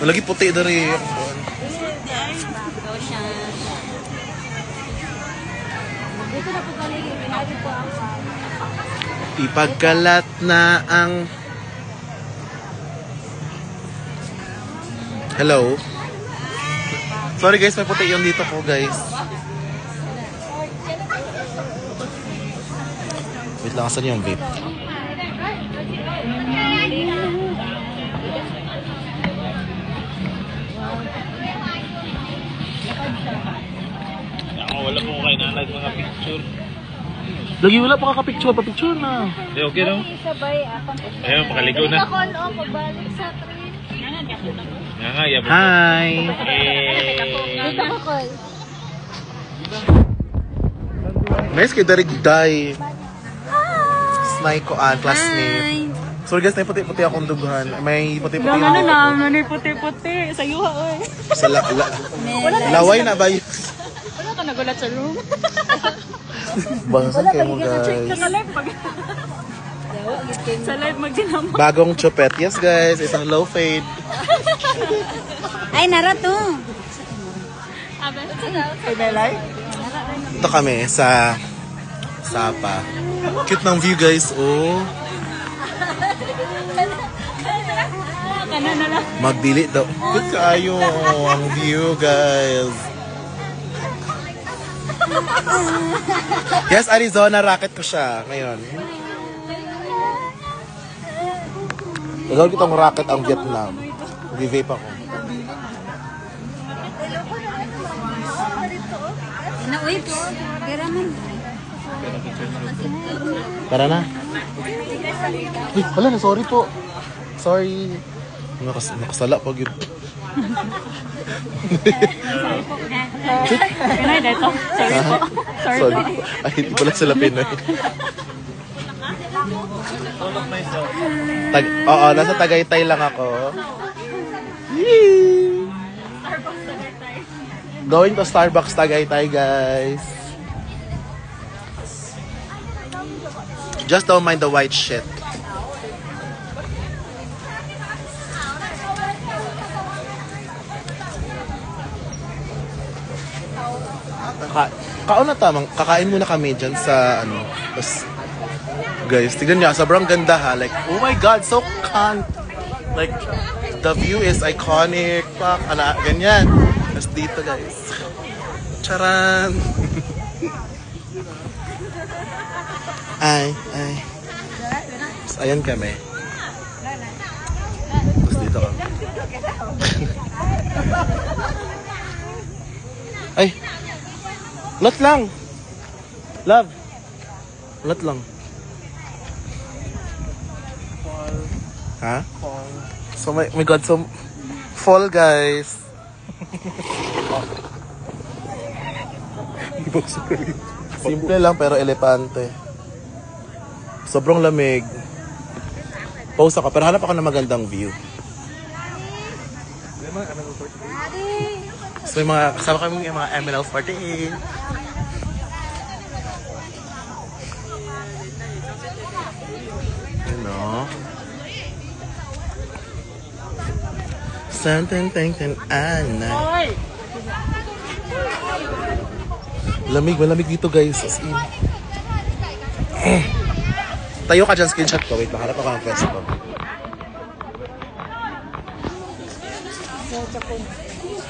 Lagi puti dari. Ipagkalat na ang... Hello? Sorry guys, may puti yung dito ko guys. Wait lang, asan yung vape? Wala po kayo na mga picture. Lagi wala pa kakapicture, pa-picture na. Di okay no? Ayun, pakaligaw na. Nga, yabo. Hi! Nice kay Darig Day. Snay ko an, classmate. Sorry guys, may puti-puti akong duguhan. May puti-puti Gang akong ano duguhan. na, may puti-puti. Sa yuha, oy. Sa laway na ba yun? Wala ka nagulat sa room. Bahasan kayo mo guys. Sa live pag... Sa live magdinama. Bagong chupet. Yes guys, isang low fade. Ay, narato. Ito kami sa Sapa. Cute ng view guys, oh. Kana na lang. Magbili daw. Good kayo ang view guys. Yes, Arizona, racket ko siya ngayon. Gagawin kitang racket ang Vietnam. Mag-vape ako. Nauwi po. Pera man. Tara na. Uy, wala na, sorry po. Sorry. Nakasala pa yun. Pinay dito. Sorry po. Sorry po. Ay, hindi pala sila Pinoy. Oo, nasa Tagaytay lang ako. Yee! Going to Starbucks Tagaytay, guys. Just don't mind the white shit. Kauna tamang, kakain muna kami dyan sa ano. Tapos, guys, tignan niya, sobrang ganda ha. Like, oh my god, so cunt. Like, the view is iconic. Pak, ganyan. Tapos dito, guys. Charan! Ay. Tapos ayan kami. Tapos dito kami. Ay! Lot lang! Love! Lot lang. Ha? So my god, so fall guys. Simple lang pero elepante. Sobrang lamig. Pause ako pero hanap ako ng magandang view. So may mga kasama kami yung mga ML48. You know. Something thinking anay. Malamig dito guys. As in. Tayo ka dyan, screenshot ko. Wait, mahanap ako ng pwesto ko.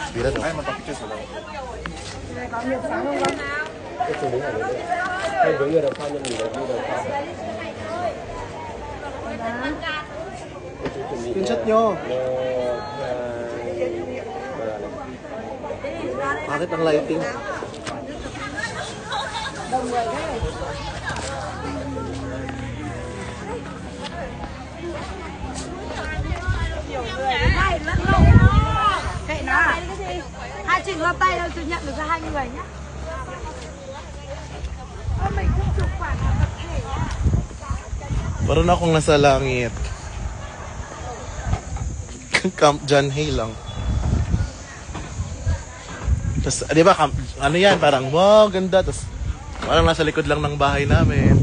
Bira daw. Ay, mapapicture sila. Screenshot nyo. Bakit ang lighting? Kệ nó à? Hai chị góp tay đâu, tôi nhận được ra 2 người nhá. Mình không chụp khoản tập thể nhá. Parang akong nasa langit. Camp John Hay lang. Tapos, di ba, ano yan, parang, wow, ganda. Tapos, parang nasa likod lang ng bahay namin.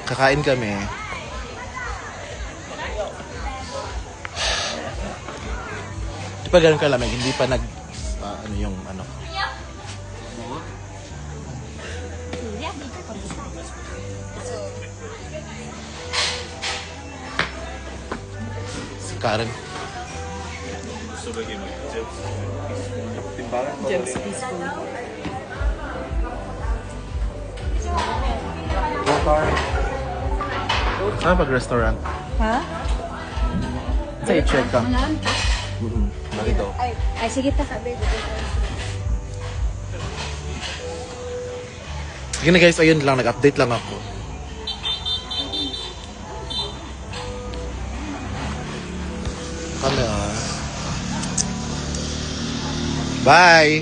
Kakain kami. Di pa ganun kalamig, hindi pa nag, ano yung ano. Si Karen. Gusto lagi mag-chips. Gems peaceful. Saan pag-restaurant? Ha? Sa i-check ka. Manaan ka? Bakit daw? Ay, sige ta sabi. Sige na guys, ayun lang, nag-update lang ako. Kami ah. Bye!